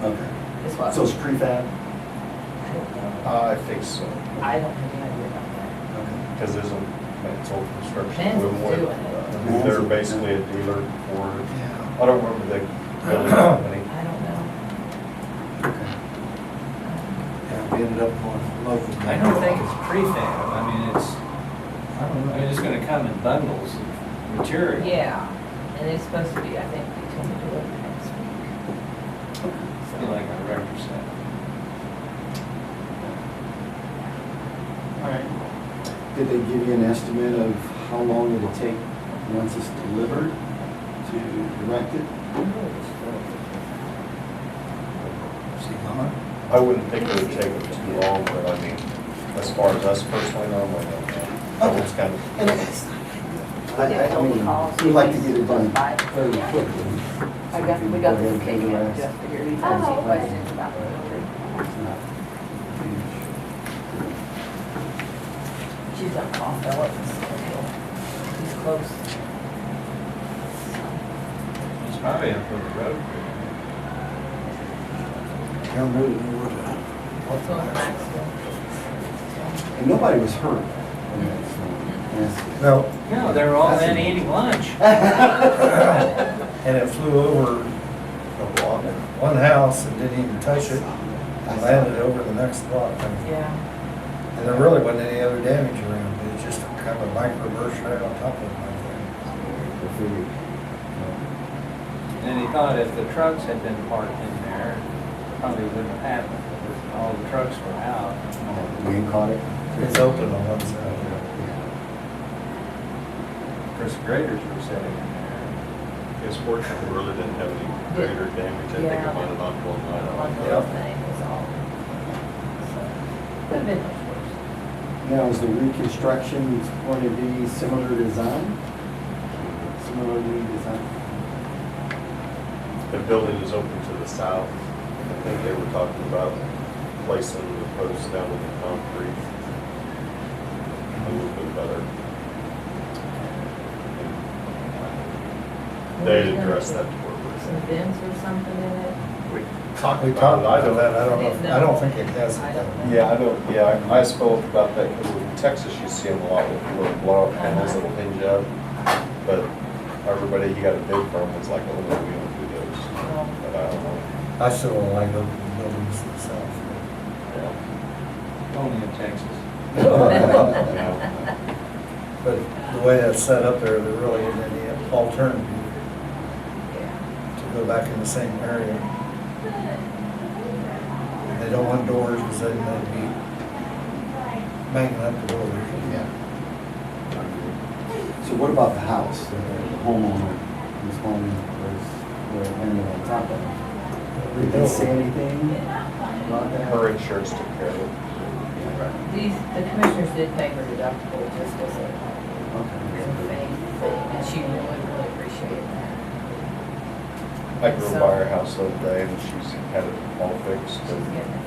Speaker 12: Okay.
Speaker 1: is what.
Speaker 12: So it's prefab?
Speaker 1: I don't know.
Speaker 5: I think so,
Speaker 1: I don't have any idea about that.
Speaker 12: Okay.
Speaker 5: because isn't Mansell Construction
Speaker 1: Mansell's
Speaker 5: doing
Speaker 1: doing
Speaker 5: what? They're basically a dealer for,
Speaker 3: Yeah.
Speaker 5: I don't remember the building company.
Speaker 1: I don't know.
Speaker 3: Yeah, we ended up going local.
Speaker 2: I don't think it's prefab, I mean, it's gonna come in bundles of material.
Speaker 1: Yeah, and it's supposed to be, I think, they told me to deliver next week.
Speaker 2: Be like a Erector set.
Speaker 12: All right. Did they give you an estimate of how long it'll take once it's delivered to erect it?
Speaker 3: See, Mama?
Speaker 5: I wouldn't think it would take them too long, but I mean, as far as us personally, normally, don't know. It's kind of,
Speaker 12: And it's, I mean, we like to get it done very quickly.
Speaker 11: We got the
Speaker 12: Okay,
Speaker 11: KDM just for your
Speaker 1: Any questions about the building?
Speaker 12: It's not huge.
Speaker 1: She's on call, Phillips, he's close.
Speaker 2: It's probably up on the road.
Speaker 3: Can't really know where to.
Speaker 1: What's on Maxwell?
Speaker 12: And nobody was hurt. in that storm. Yes.
Speaker 3: No,
Speaker 2: No, they were all in eating lunch.
Speaker 3: and it flew over one house and didn't even touch it, and landed over the next block.
Speaker 1: Yeah.
Speaker 3: And there really wasn't any other damage around it, it's just kind of a microburst right on top of it, I think.
Speaker 12: The food.
Speaker 2: And he thought if the trucks had been parked in there, it probably wouldn't have happened. But all the trucks were out.
Speaker 12: We ain't caught it.
Speaker 3: It's open on one side.
Speaker 2: Of course, the graders were sitting in there.
Speaker 5: it's fortunate, we really didn't have any greater damage. I think it
Speaker 1: Yeah.
Speaker 5: landed on one
Speaker 1: One
Speaker 5: line.
Speaker 1: little thing was all. So, could have been much worse.
Speaker 12: Now, is the reconstruction going to be similar design? Similarly designed?
Speaker 5: The building is open to the south. I think they were talking about placing the posts down in the concrete a little bit better. They addressed that before.
Speaker 1: Some vents or something in it.
Speaker 5: We talked
Speaker 3: We
Speaker 5: about
Speaker 3: talked
Speaker 5: it.
Speaker 3: about that, I don't think it has.
Speaker 1: I don't know.
Speaker 5: Yeah, I don't, yeah, I spoke about that because in Texas you see them a lot with little blowout panels that'll hinge up. But everybody you got a bid from was like, oh, no, we don't do those. But I don't know.
Speaker 3: I still don't like open buildings themselves.
Speaker 5: Yeah.
Speaker 2: Only in Texas.
Speaker 5: Yeah.
Speaker 3: But the way that's set up there really isn't any alternative to go back in the same area. They don't want doors because then they'd be banging up the doors.
Speaker 12: Yeah. So what about the house? The homeowner whose home was landed on top of it? Did they say anything about that?
Speaker 5: Her insurance took care of it.
Speaker 1: The commissioners did pay her deductible just as a
Speaker 12: Okay.
Speaker 1: thing, and she really, really appreciated that.
Speaker 5: I drove by her house the other day and she's had it all fixed
Speaker 1: She's
Speaker 5: and,
Speaker 1: getting it.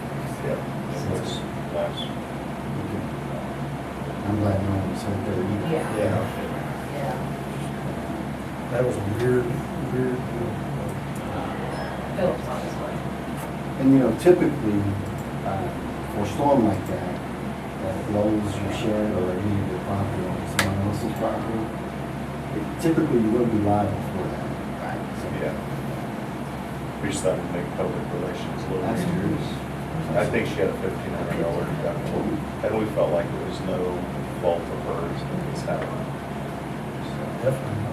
Speaker 5: yeah, it looks nice.
Speaker 12: I'm glad no one was hurt there either.
Speaker 1: Yeah,
Speaker 3: Yeah,
Speaker 1: yeah.
Speaker 3: that was a weird.
Speaker 1: Phillips on his way.
Speaker 12: And you know, typically, for a storm like that, that blows your shed or any of your property on someone else's property, typically you will be liable for that.
Speaker 1: Right.
Speaker 12: So,
Speaker 5: Yeah. We just thought we'd make public relations a little
Speaker 12: That's
Speaker 5: easier.
Speaker 12: true.
Speaker 5: I think she had a $1,500 deductible, and we felt like it was no fault of hers that this happened. So,
Speaker 3: Definitely.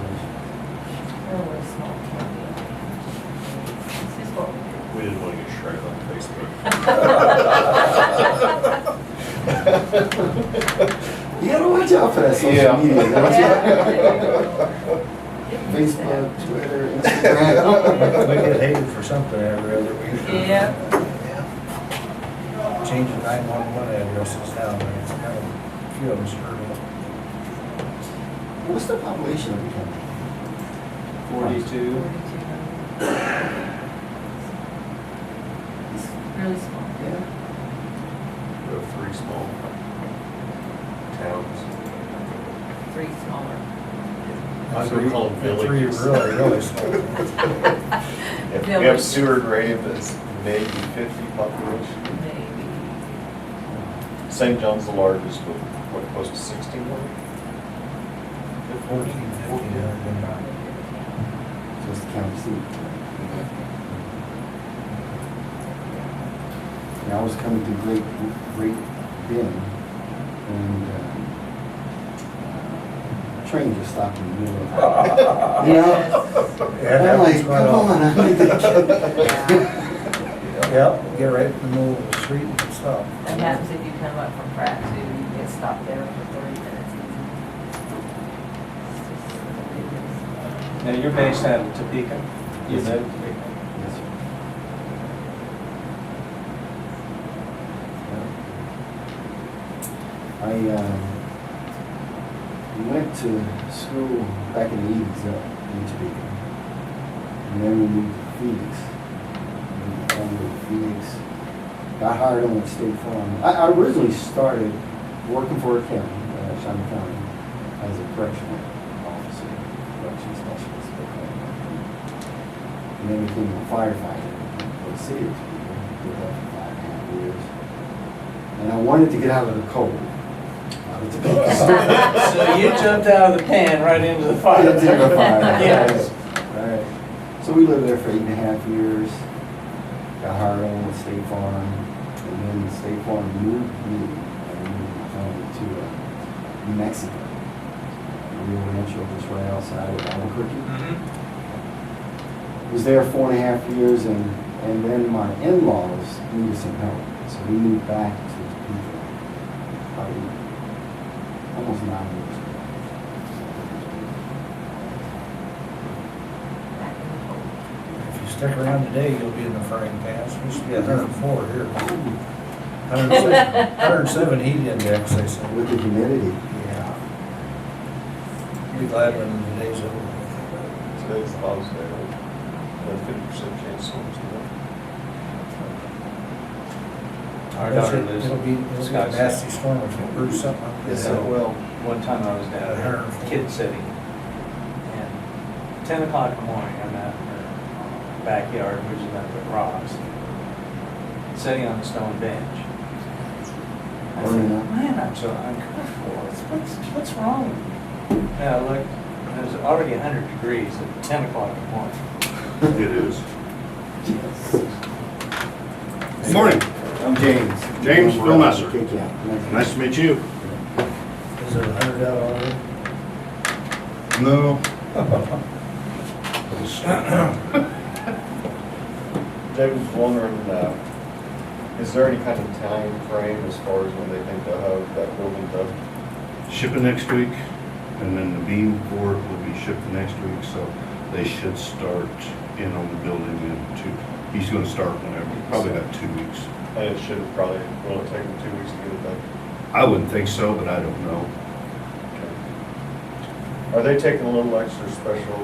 Speaker 1: Really small county. This is what we do.
Speaker 5: we didn't want to get shredded on Facebook.
Speaker 12: You gotta watch out for that social
Speaker 5: Yeah.
Speaker 12: media, don't
Speaker 1: Yeah.
Speaker 12: you? Facebook, Twitter, Instagram.
Speaker 3: We get hated for something every other week.
Speaker 1: Yeah.
Speaker 3: Changing 911 addresses now, but it's kind of, a few of them screwed up.
Speaker 12: What's the population of the county?
Speaker 2: 42.
Speaker 1: It's really small.
Speaker 12: Yeah.
Speaker 5: We have 3
Speaker 2: 3 small towns.
Speaker 1: 3 smaller.
Speaker 2: I would call them
Speaker 3: And three
Speaker 2: villages.
Speaker 3: really, really small.
Speaker 5: If we have Seward Grave that's maybe 50 population.
Speaker 1: Maybe.
Speaker 5: St. John's the largest with, what, close to 1,600?
Speaker 3: 14, 15.
Speaker 12: Just the county seat. And I was coming through Great Bend, and train just stopped in the middle of it. You know?
Speaker 3: Yeah,
Speaker 12: I'm like,
Speaker 3: happens quite
Speaker 12: come on,
Speaker 3: often.
Speaker 12: I need to
Speaker 3: Yep, get right in the middle of the street and stop.
Speaker 1: That happens if you come up from Pratt too, you get stopped there for 30 minutes easy.
Speaker 2: Now, you're based out of Topeka? You
Speaker 12: Yes,
Speaker 2: know
Speaker 12: sir.
Speaker 2: Topeka?
Speaker 12: Yes, sir. I went to school back in the 80s up in Topeka. And then we moved to Phoenix. We moved to Phoenix. Got hired on the State Farm. I originally started working for a county, Shawnee County, as a correctional officer, correction specialist. And then became a firefighter for the city of Topeka. Did that for 5.5 years. And I wanted to get out of the cold. Out of Topeka.
Speaker 6: So you jumped out of the pan right into the fire.
Speaker 12: Into the fire.
Speaker 6: Yes.
Speaker 12: Right. So we lived there for 8.5 years. Got hired on with State Farm, and then State Farm moved me and moved my family to New Mexico. Rio Rancho, just right outside of Albuquerque. Was there 4.5 years, and then my in-laws needed some help, so we moved back to Topeka. Probably almost 9 years ago.
Speaker 3: If you stick around today, you'll be in the frying pan. It's supposed to be 104 here. 107 heat index, they say.
Speaker 12: With the humidity.
Speaker 3: Yeah. Be glad when the day's over.
Speaker 5: Today's the hottest day, right? 50% chance storms today.
Speaker 2: Our daughter lives
Speaker 3: It'll be a
Speaker 2: Scottsdale.
Speaker 3: nasty storm if it brews something like this.
Speaker 5: Yes, it will.
Speaker 2: One time I was down there, kid sitting, and 10 o'clock in the morning, I'm out in her backyard, which is nothing but rocks, sitting on a stone bench. I said, man, I'm so uncomfortable. What's wrong with me? And I looked, and it was already 100 degrees at 10 o'clock in the morning.
Speaker 10: It is.
Speaker 12: Good morning. I'm James.
Speaker 10: James, Bill Messer.
Speaker 12: Kick you out.
Speaker 10: Nice to meet you.
Speaker 3: Is it 100 out already?
Speaker 10: No.
Speaker 5: David was wondering, is there any kind of time frame as far as when they think they'll have that building done?
Speaker 10: Shipping next week, and then the beam for it will be shipped the next week, so they should start in on the building in he's gonna start whenever, probably about 2 weeks.
Speaker 5: And it should probably, will it take them 2 weeks to get it done?
Speaker 10: I wouldn't think so, but I don't know.
Speaker 5: Are they taking a little extra special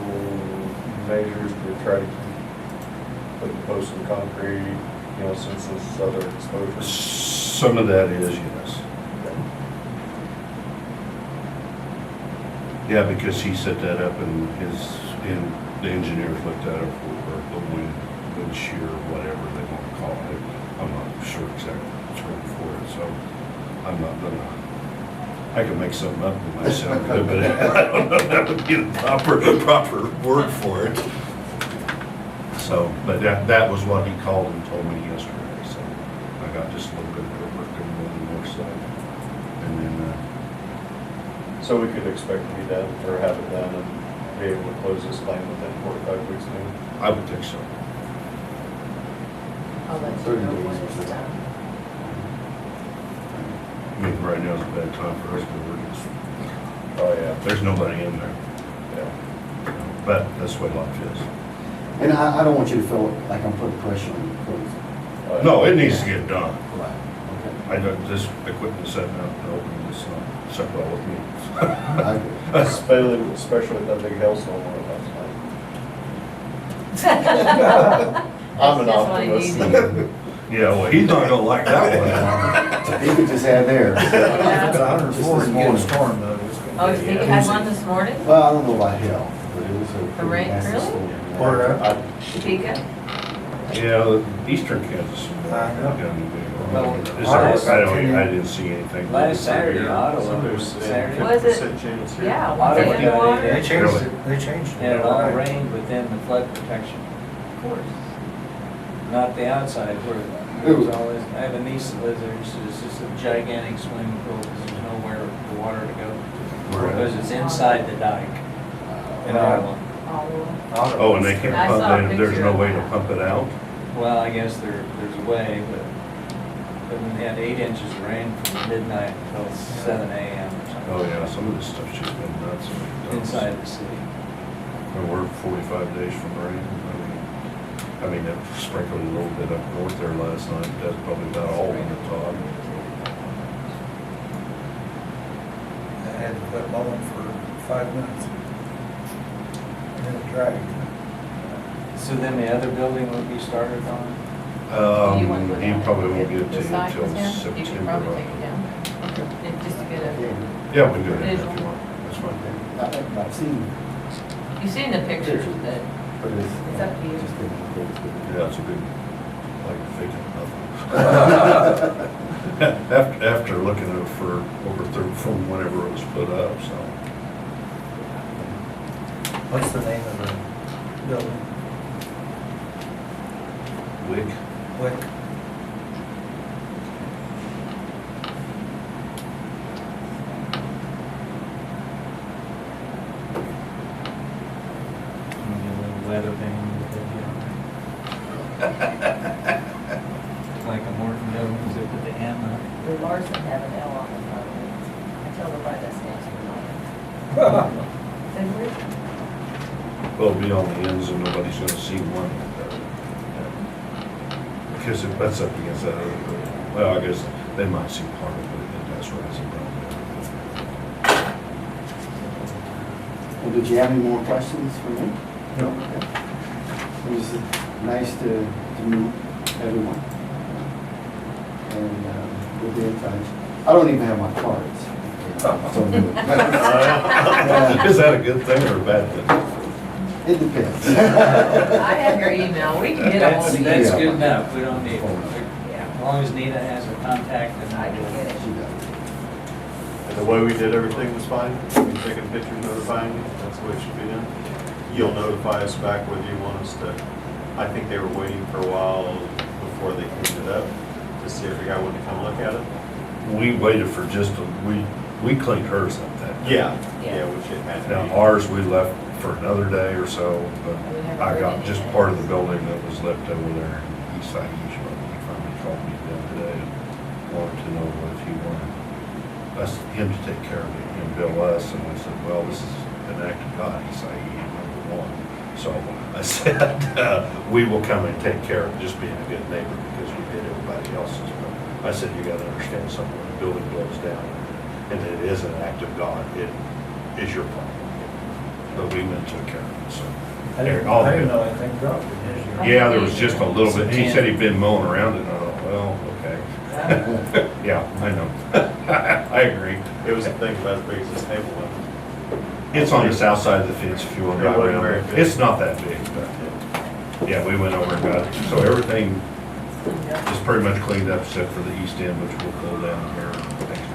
Speaker 5: measures to try to keep putting posts in concrete, you know, since this other exposure?
Speaker 10: Some of that is, yes. Yeah, because he set that up and the engineers looked at it for the wind shear, whatever they want to call it. I'm not sure exactly what's wrong for it, so I'm not gonna, I can make something up that might sound good, but I don't know if that would be the proper word for it. So, but that was what he called and told me yesterday, so I got just a little bit of work going on the north side. And then,
Speaker 5: So we could expect to be done, or have it done, and be able to close this claim within 45 weeks maybe?
Speaker 10: I would think so.
Speaker 1: I'll let you
Speaker 12: 30
Speaker 1: know
Speaker 12: days
Speaker 1: when
Speaker 12: or
Speaker 1: it's
Speaker 12: so.
Speaker 1: done.
Speaker 10: I mean, right now is a bad time for us, because
Speaker 5: Oh, yeah.
Speaker 10: there's nobody in there.
Speaker 5: Yeah.
Speaker 10: But that's the way life is.
Speaker 12: And I don't want you to feel like I'm putting pressure on you to close it.
Speaker 5: Oh, yeah.
Speaker 10: No, it needs to get done.
Speaker 12: Right. Okay.
Speaker 10: I don't, this equipment setting up and opening, it's not set well with me.
Speaker 12: I agree.
Speaker 5: Especially with that big hailstorm on it last night. I'm an
Speaker 1: That's just what he
Speaker 5: optimist.
Speaker 1: needed.
Speaker 10: Yeah, well, he's not gonna like that one.
Speaker 12: He could just have theirs.
Speaker 3: If it's 104 and you get a storm though, it's gonna be.
Speaker 1: Oh, you think you had one this morning?
Speaker 12: Well, I don't know about hell, but it was a
Speaker 1: The rain,
Speaker 12: pretty nasty
Speaker 1: really?
Speaker 12: storm.
Speaker 3: Where at?
Speaker 1: Topeka?
Speaker 10: Yeah, eastern Kansas.
Speaker 3: I know.
Speaker 6: Well,
Speaker 10: Is there, I
Speaker 3: last-
Speaker 10: didn't see anything.
Speaker 6: Last Saturday,
Speaker 10: severe.
Speaker 6: Ottawa, was Saturday,
Speaker 1: Was it? Yeah, one
Speaker 6: Ottawa
Speaker 1: day
Speaker 6: got
Speaker 1: underwater.
Speaker 6: it.
Speaker 3: They changed it, they changed it.
Speaker 6: and it all rained within the flood protection,
Speaker 1: Of course.
Speaker 6: not the outside where it was always, I have a niece that lives there, it's just a gigantic swimming pool, because there's nowhere for water to go.
Speaker 10: Where at?
Speaker 6: Because it's inside the dike in Ottawa.
Speaker 10: Oh, and they can't
Speaker 1: I saw a
Speaker 10: pump it, there's
Speaker 1: picture
Speaker 10: no
Speaker 1: of
Speaker 10: way to
Speaker 1: that.
Speaker 10: pump it out?
Speaker 6: Well, I guess there's a way, but when they had 8 inches of rain from midnight until 7 AM or something.
Speaker 10: Oh, yeah, some of this stuff's just been nuts.
Speaker 6: Inside the city.
Speaker 10: And we're 45 days from rain. I mean, it sprinkled a little bit up north there last night, that's probably about all in the top.
Speaker 3: I had to quit mowing for 5 minutes. And then it dragged.
Speaker 6: So then the other building will be started on?
Speaker 1: You want to go
Speaker 10: He
Speaker 1: down
Speaker 10: probably
Speaker 1: and
Speaker 10: won't
Speaker 1: get
Speaker 10: get to
Speaker 1: the
Speaker 10: it
Speaker 1: site
Speaker 10: until
Speaker 1: with him? You
Speaker 10: September.
Speaker 1: should probably take it down, just to get a,
Speaker 10: Yeah, we can do it if
Speaker 1: Visual.
Speaker 10: you want, that's fine.
Speaker 12: I've seen,
Speaker 1: you've seen the pictures, but
Speaker 12: but it's.
Speaker 1: It's up to you.
Speaker 12: Just didn't think it was good.
Speaker 10: Yeah, it's a good, like, thinking nothing. After looking at it for over from whenever it was put up, so.
Speaker 3: What's the name of the building?
Speaker 10: Wick,
Speaker 3: Wick.
Speaker 6: Maybe a little weather vane with it, like a Morton building, is it with the M on it?
Speaker 1: the Larson have an L on the front of it. I tell them why that stands for Lion.
Speaker 10: well, it'll be on the ends and nobody's gonna see one. Because it butts up against that other building. Well, I guess they might see part of it, but that's rising down
Speaker 12: Well, did you have any more questions for me?
Speaker 3: No.
Speaker 12: Okay. It was nice to meet everyone. And we'll be in touch. I don't even have my cards. So,
Speaker 10: there. Is that a good thing or a bad thing?
Speaker 12: it depends.
Speaker 1: I have your email, we can get a hold of you.
Speaker 6: That's good enough, we don't need,
Speaker 1: Yeah,
Speaker 6: as long as Nita has a contact, then
Speaker 1: I can get it.
Speaker 12: She does.
Speaker 4: And the way we did everything was fine. We taking pictures, notifying you, that's the way it should be done. You'll notify us back whether you want us to, I think they were waiting for a while before they cleaned it up to see if the guy wanted to come look at it.
Speaker 10: We waited for just we cleaned hers up that day.
Speaker 4: Yeah, which it had to
Speaker 10: Now
Speaker 4: be.
Speaker 10: ours, we left for another day or so, but
Speaker 1: We never
Speaker 10: I
Speaker 1: heard
Speaker 10: got
Speaker 1: anything.
Speaker 10: just part of the building that was left over there in East Side East. He finally called me the other day and wanted to know if he wanted him to take care of it and bill us. And I said, well, this is an act of God, East Side East, #1. So I said, we will come and take care of just being a good neighbor because we did everybody else's. But I said, you gotta understand something, when the building blows down and it is an act of God, it is your problem. But we went and took care of it, so.
Speaker 3: I didn't know anything dropped in his.
Speaker 10: Yeah, there was just a little bit, he said he'd been mowing around it, and I thought, well, okay. Yeah, I know. I agree.
Speaker 4: It was a thing about as big as this table was.
Speaker 10: It's on the south side of the fence if you want to
Speaker 4: It
Speaker 10: drive
Speaker 4: wasn't
Speaker 10: around.
Speaker 4: very
Speaker 10: it.
Speaker 4: big.
Speaker 10: It's not that big, but, yeah, we went over and got it. So everything is pretty much cleaned up except for the east end, which we'll pull down here next